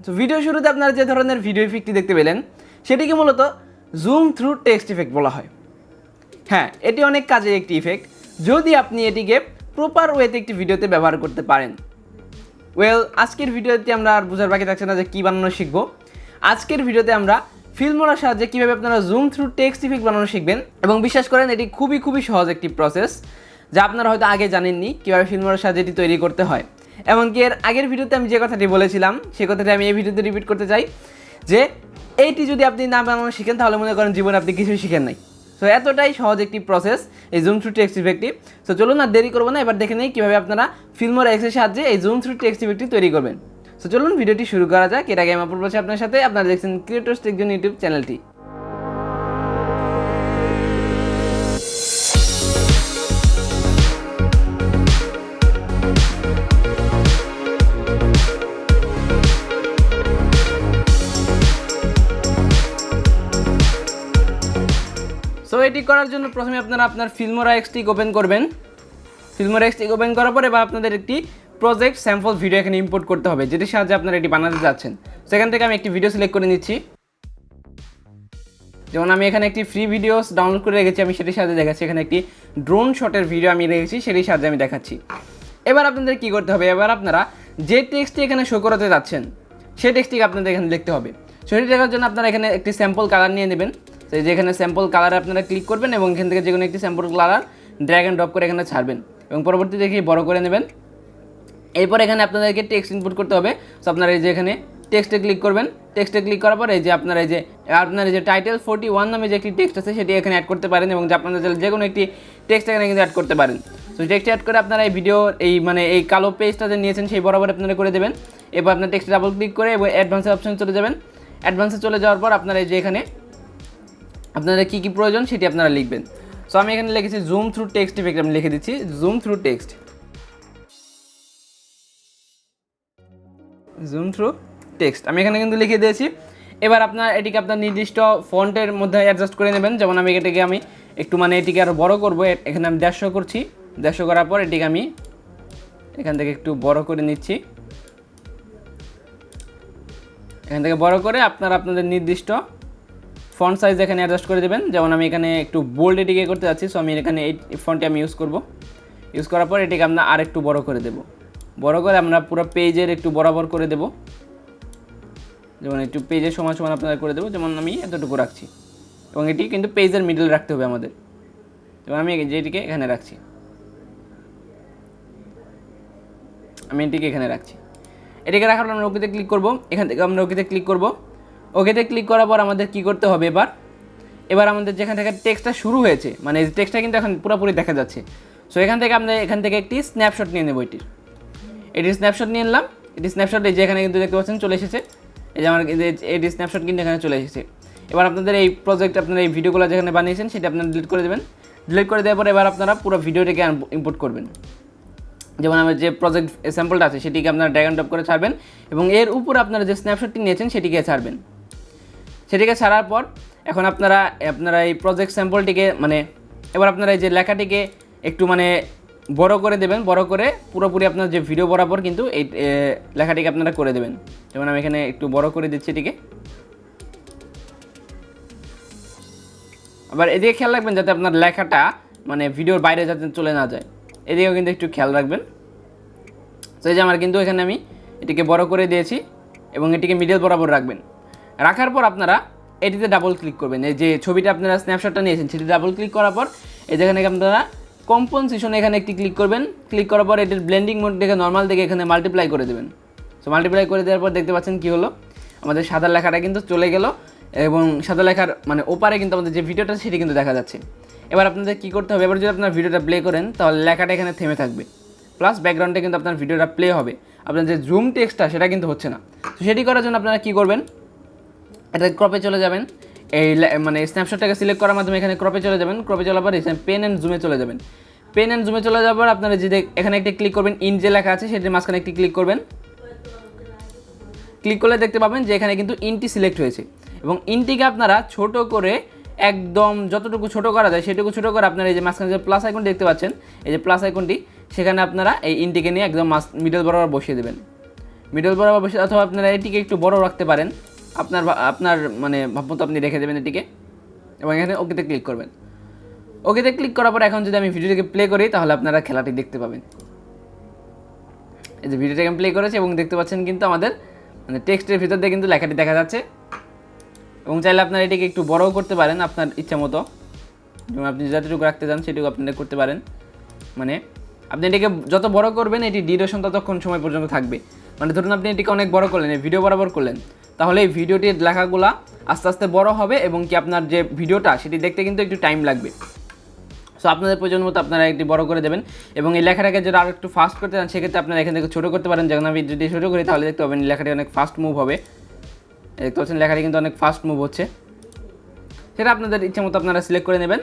তো ভিডিও শুরুতে আপনারা যে ধরনের ভিডিও ইফেক্টটি দেখতে পেলেন সেটিকে মূলত জুম থ্রু টেক্সট ইফেক্ট বলা হয়। হ্যাঁ, এটি অনেক কাজের একটি ইফেক্ট যদি আপনি এটিকে প্রপার ওয়েতে একটি ভিডিওতে ব্যবহার করতে পারেন। আজকের ভিডিওতে আমরা আর বোঝার বাকি থাকছে না যে কী বানানো শিখবো। আজকের ভিডিওতে আমরা ফিল্মোরার সাহায্যে কীভাবে আপনারা জুম থ্রু টেক্সট ইফেক্ট বানানো শিখবেন, এবং বিশ্বাস করেন এটি খুবই সহজ একটি প্রসেস যা আপনারা হয়তো আগে জানেননি কীভাবে ফিল্মোরার সাহায্যে এটি তৈরি করতে হয়। এমনকি এর আগের ভিডিওতে আমি যে কথাটি বলেছিলাম সেই কথাটি আমি এই ভিডিওতে রিপিট করতে চাই যে এইটি যদি আপনি না বানানো শিখেন তাহলে মনে করেন জীবনে আপনি কিছুই শিখেন নাই। সো এতটাই সহজ একটি প্রসেস এই জুম থ্রু টেক্সট ইফেক্টটি। সো চলুন না দেরি করবো না, এবার দেখে নেই কীভাবে আপনারা ফিল্মোরা এক্সের সাহায্যে এই জুম থ্রু টেক্সট ইফেক্টটি তৈরি করবেন। সো চলুন ভিডিওটি শুরু করা যাক। এর আগে আমি আপলোড করছি আপনার সাথে, আপনারা দেখছেন ক্রিয়েটর্স টেক জোন ইউটিউব চ্যানেলটি। সো এটি করার জন্য প্রথমে আপনারা আপনার ফিল্মোরা এক্সটি ওপেন করবেন। ফিল্মোরা এক্সটি ওপেন করার পরে এবার আপনাদের একটি প্রজেক্ট স্যাম্পল ভিডিও এখানে ইম্পোর্ট করতে হবে, যেটির সাহায্যে আপনারা এটি বানাতে যাচ্ছেন। সেখান থেকে আমি একটি ভিডিও সিলেক্ট করে নিচ্ছি। যেমন আমি এখানে একটি ফ্রি ভিডিওস ডাউনলোড করে রেখেছি, আমি সেটির সাহায্যে দেখাচ্ছি। এখানে একটি ড্রোন শটের ভিডিও আমি রেখেছি, সেটির সাহায্যে আমি দেখাচ্ছি। এবার আপনাদের কী করতে হবে, এবার আপনারা যে টেক্সটটি এখানে শো করাতে যাচ্ছেন সেই টেক্সটটিকে আপনাদের এখানে লিখতে হবে। সেটি দেখার জন্য আপনারা এখানে একটি স্যাম্পল কালার নিয়ে নেবেন। তো এই যে এখানে স্যাম্পল কালারে আপনারা ক্লিক করবেন এবং এখান থেকে যে কোনো একটি sample colour drag and drop করে এখানে ছাড়বেন এবং পরবর্তীতে দেখে বড় করে নেবেন। এরপর এখানে আপনাদেরকে টেক্সট ইনপুট করতে হবে। সো আপনারা এই যে এখানে টেক্সটে ক্লিক করবেন। টেক্সটে ক্লিক করার পর এই যে আপনার এই যে টাইটেল 41 নামে যে একটি টেক্সট আছে সেটি এখানে অ্যাড করতে পারেন, এবং যে আপনারা যে কোনো একটি টেক্সট এখানে কিন্তু অ্যাড করতে পারেন। তো টেক্সট অ্যাড করে আপনারা এই ভিডিও এই কালো পেজটা যে নিয়েছেন সেই বরাবর আপনারা করে দেবেন। এরপর আপনার টেক্সটে ডাবল ক্লিক করে এবং অ্যাডভান্সের অপশন চলে যাবেন। অ্যাডভান্সে চলে যাওয়ার পর আপনারা এই যে এখানে আপনাদের কী প্রয়োজন সেটি আপনারা লিখবেন। সো আমি এখানে লিখেছি জুম থ্রু টেক্সট ইফেক্ট, আমি লিখে দিচ্ছি zoom through text, zoom through text আমি এখানে কিন্তু লিখে দিয়েছি। এবার আপনার এটিকে আপনার নির্দিষ্ট ফন্টের মধ্যে অ্যাডজাস্ট করে নেবেন। যেমন আমি এটিকে একটু এটিকে আরও বড় করব। এখানে আমি 150 করছি। 150 করার পর এটিকে আমি এখান থেকে একটু বড় করে নিচ্ছি। এখান থেকে বড় করে আপনারা আপনাদের নির্দিষ্ট ফন্ট সাইজ এখানে অ্যাডজাস্ট করে দেবেন। যেমন আমি এখানে একটু বোল্ড এটিকে করতে যাচ্ছি, সো আমি এখানে এই ফন্টটি আমি ইউজ করব। ইউজ করার পর এটিকে আমরা আর একটু বড় করে দেব। বড় করে আমরা পুরো পেজের একটু বরাবর করে দেব। যেমন একটু পেজের সমান আপনারা করে দেবো। যেমন আমি এতটুকু রাখছি, এবং এটি কিন্তু পেজের মিডল রাখতে হবে আমাদের। যেমন আমি যেটিকে এখানে রাখছি, আমি এটিকে এখানে রাখছি। এটিকে রাখার পর আমরা ওকেতে ক্লিক করব। এখান থেকে আমরা ওকেতে ক্লিক করব। ওকেতে ক্লিক করার পর আমাদের কী করতে হবে, এবার আমাদের যেখান থেকে টেক্সটটা শুরু হয়েছে এই টেক্সটটা কিন্তু এখন পুরোপুরি দেখা যাচ্ছে। সো এখান থেকে আমরা এখান থেকে একটি স্ন্যাপশট নিয়ে নেব। এটির স্ন্যাপশট নিয়ে নিলাম। এটি স্ন্যাপশট এই যে এখানে কিন্তু দেখতে পাচ্ছেন চলে এসেছে। এই যে আমার এটি স্ন্যাপশট কিন্তু এখানে চলে এসেছে। এবার আপনাদের এই প্রজেক্ট আপনারা এই ভিডিওগুলো যেখানে বানিয়েছেন সেটা আপনারা ডিলিট করে দেবেন। ডিলিট করে দেওয়ার পর এবার আপনারা পুরো ভিডিওটিকে ইম্পোর্ট করবেন। যেমন আমার যে প্রজেক্ট স্যাম্পলটা আছে সেটিকে আপনারা ড্র্যাগ অ্যান্ড ড্রপ করে ছাড়বেন, এবং এর উপর আপনারা যে স্ন্যাপশটটি নিয়েছেন সেটিকে ছাড়বেন। সেটিকে ছাড়ার পর এখন আপনারা এই প্রজেক্ট স্যাম্পলটিকে এবার আপনারা এই যে লেখাটিকে একটু বড় করে দেবেন। বড় করে পুরোপুরি আপনার যে ভিডিও বরাবর কিন্তু এই লেখাটিকে আপনারা করে দেবেন। যেমন আমি এখানে একটু বড় করে দিচ্ছি এটিকে। আবার এদিকে খেয়াল রাখবেন যাতে আপনার লেখাটা ভিডিওর বাইরে যাতে চলে না যায়, এদিকেও কিন্তু একটু খেয়াল রাখবেন। তো এই যে আমার কিন্তু এখানে আমি এটিকে বড় করে দিয়েছি এবং এটিকে মিডল বরাবর রাখবেন। রাখার পর আপনারা এটিতে ডাবল ক্লিক করবেন। এই যে ছবিটা আপনারা স্ন্যাপশটটা নিয়েছেন সেটি ডাবল ক্লিক করার পর এই যেখানে আপনারা কম্পোজিশনে এখানে একটি ক্লিক করবেন। ক্লিক করার পর এটির ব্লেন্ডিং মোড দেখে নর্মাল দেখে এখানে মাল্টিপ্লাই করে দেবেন। সো মাল্টিপ্লাই করে দেওয়ার পর দেখতে পাচ্ছেন কী হলো, আমাদের সাদা লেখাটা কিন্তু চলে গেল, এবং সাদা লেখার ওপারে কিন্তু আমাদের যে ভিডিওটা সেটি কিন্তু দেখা যাচ্ছে। এবার আপনাদের কী করতে হবে, এবার যদি আপনার ভিডিওটা প্লে করেন তাহলে লেখাটা এখানে থেমে থাকবে, প্লাস ব্যাকগ্রাউন্ডে কিন্তু আপনার ভিডিওটা প্লে হবে। আপনার যে জুম টেক্সটটা সেটা কিন্তু হচ্ছে না। তো সেটি করার জন্য আপনারা কী করবেন, এটা ক্রপে চলে যাবেন। এই স্ন্যাপশটটাকে সিলেক্ট করার মাধ্যমে এখানে ক্রপে চলে যাবেন। ক্রপে চলার পর এখানে পেন অ্যান্ড জুমে চলে যাবেন। পেন অ্যান্ড জুমে চলে যাওয়ার পর আপনারা যে এখানে একটি ক্লিক করবেন, ইন যে লেখা আছে সেটির মাঝখানে একটি ক্লিক করবেন। ক্লিক করলে দেখতে পাবেন যে এখানে কিন্তু ইনটি সিলেক্ট হয়েছে, এবং ইনটিকে আপনারা ছোট করে একদম যতটুকু ছোট করা যায় সেটুকু ছোট করে আপনারা এই যে মাঝখানে যে প্লাস আইকন দেখতে পাচ্ছেন, এই যে প্লাস আইকনটি, সেখানে আপনারা এই ইনটিকে নিয়ে একদম মিডল বরাবর বসিয়ে দেবেন। মিডল বরাবর বসে, অথবা আপনারা এটিকে একটু বড় রাখতে পারেন, আপনার মানে ভাবমতো আপনি রেখে দেবেন এটিকে, এবং এখানে ওকেতে ক্লিক করবেন। ওকেতে ক্লিক করার পর এখন যদি আমি ভিডিওটিকে প্লে করি তাহলে আপনারা খেলাটি দেখতে পাবেন। এই যে ভিডিওটাকে আমি প্লে করেছি এবং দেখতে পাচ্ছেন কিন্তু আমাদের মানে টেক্সটের ভিতর দিয়ে কিন্তু লেখাটি দেখা যাচ্ছে। এবং চাইলে আপনারা এটিকে একটু বড়ও করতে পারেন আপনার ইচ্ছা মতো, যেমন আপনি যতটুকু রাখতে চান সেটুকু আপনারা করতে পারেন। মানে আপনি এটিকে যত বড় করবেন এটি ডিউরেশন ততক্ষণ সময় পর্যন্ত থাকবে। মানে ধরুন আপনি এটিকে অনেক বড় করলেন, এই ভিডিও বরাবর করলেন, তাহলে এই ভিডিওটির লেখাগুলো আস্তে আস্তে বড় হবে এবং কি আপনার যে ভিডিওটা সেটি দেখতে কিন্তু একটু টাইম লাগবে। সো আপনাদের প্রয়োজন মতো আপনারা একটি বড় করে দেবেন। এবং এই লেখাটাকে যদি আরও একটু ফাস্ট করতে চান সেক্ষেত্রে আপনারা এখান থেকে ছোটো করতে পারেন। যখন আমি যদি ছোটো করি তাহলে দেখতে পাবেন লেখাটি অনেক ফাস্ট মুভ হবে। দেখতে পাচ্ছেন লেখাটি কিন্তু অনেক ফাস্ট মুভ হচ্ছে, সেটা আপনাদের ইচ্ছা মতো আপনারা সিলেক্ট করে নেবেন।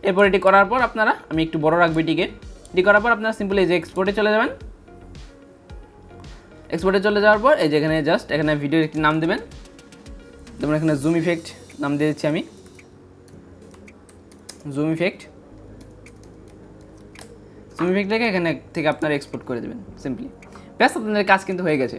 এরপর এটি করার পর আপনারা আমি একটু বড় রাখবো এটিকে। এটি করার পর আপনারা সিম্পলি এই যে এক্সপোর্টে চলে যাবেন। এক্সপোর্টে চলে যাওয়ার পর এই যে এখানে জাস্ট এখানে ভিডিওর একটি নাম দেবেন, যেমন এখানে জুম ইফেক্ট নাম দিয়ে দিচ্ছি আমি, জুম ইফেক্টটাকে এখানে থেকে আপনারা এক্সপোর্ট করে দেবেন সিম্পলি। ব্যাস, আপনাদের কাজ কিন্তু হয়ে গেছে।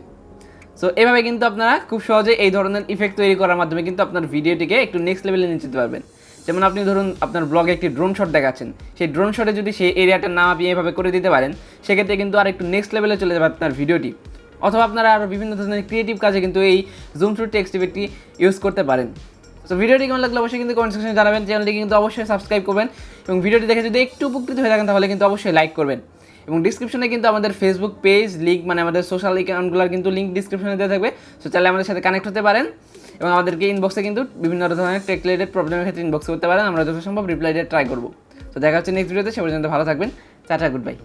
সো এভাবে কিন্তু আপনারা খুব সহজে এই ধরনের ইফেক্ট তৈরি করার মাধ্যমে কিন্তু আপনার ভিডিওটিকে একটু নেক্সট লেভেলে নিয়ে যেতে পারবেন। যেমন আপনি ধরুন আপনার ব্লগে একটি ড্রোন শট দেখাচ্ছেন, সেই ড্রোন শটে যদি সেই এরিয়াটার নাম আপনি এভাবে করে দিতে পারেন সেক্ষেত্রে কিন্তু আর একটু নেক্সট লেভেলে চলে যাবে আপনার ভিডিওটি। অথবা আপনারা আরও বিভিন্ন ধরনের ক্রিয়েটিভ কাজে কিন্তু এই জুম টু টেক্সট ইফেক্টটি ইউজ করতে পারেন। সো ভিডিওটি কেমন লাগলে অবশ্যই কিন্তু কমেন্ট সেকশনে জানাবেন। চ্যানেলটি কিন্তু অবশ্যই সাবস্ক্রাইব করবেন এবং ভিডিওটি দেখে যদি একটু উপকৃত হয়ে থাকেন তাহলে কিন্তু অবশ্যই লাইক করবেন। এবং ডিসক্রিপশনে কিন্তু আমাদের ফেসবুক পেজ লিঙ্ক, মানে আমাদের সোশ্যাল অ্যাকাউন্টগুলোর কিন্তু লিঙ্ক ডিসক্রিপশনে দেওয়া থাকবে। সো চাইলে আমাদের সাথে কানেক্ট হতে পারেন এবং আমাদেরকে ইনবক্সে কিন্তু বিভিন্ন ধরনের টেক রিলেটেড প্রবলেমের ক্ষেত্রে ইনবক্স করতে পারেন। আমরা যত সম্ভব রিপ্লাই দিয়ে ট্রাই করবো। তো দেখা হচ্ছে নেক্সট ভিডিওতে। সে পর্যন্ত ভালো থাকবেন। Tata, good bye.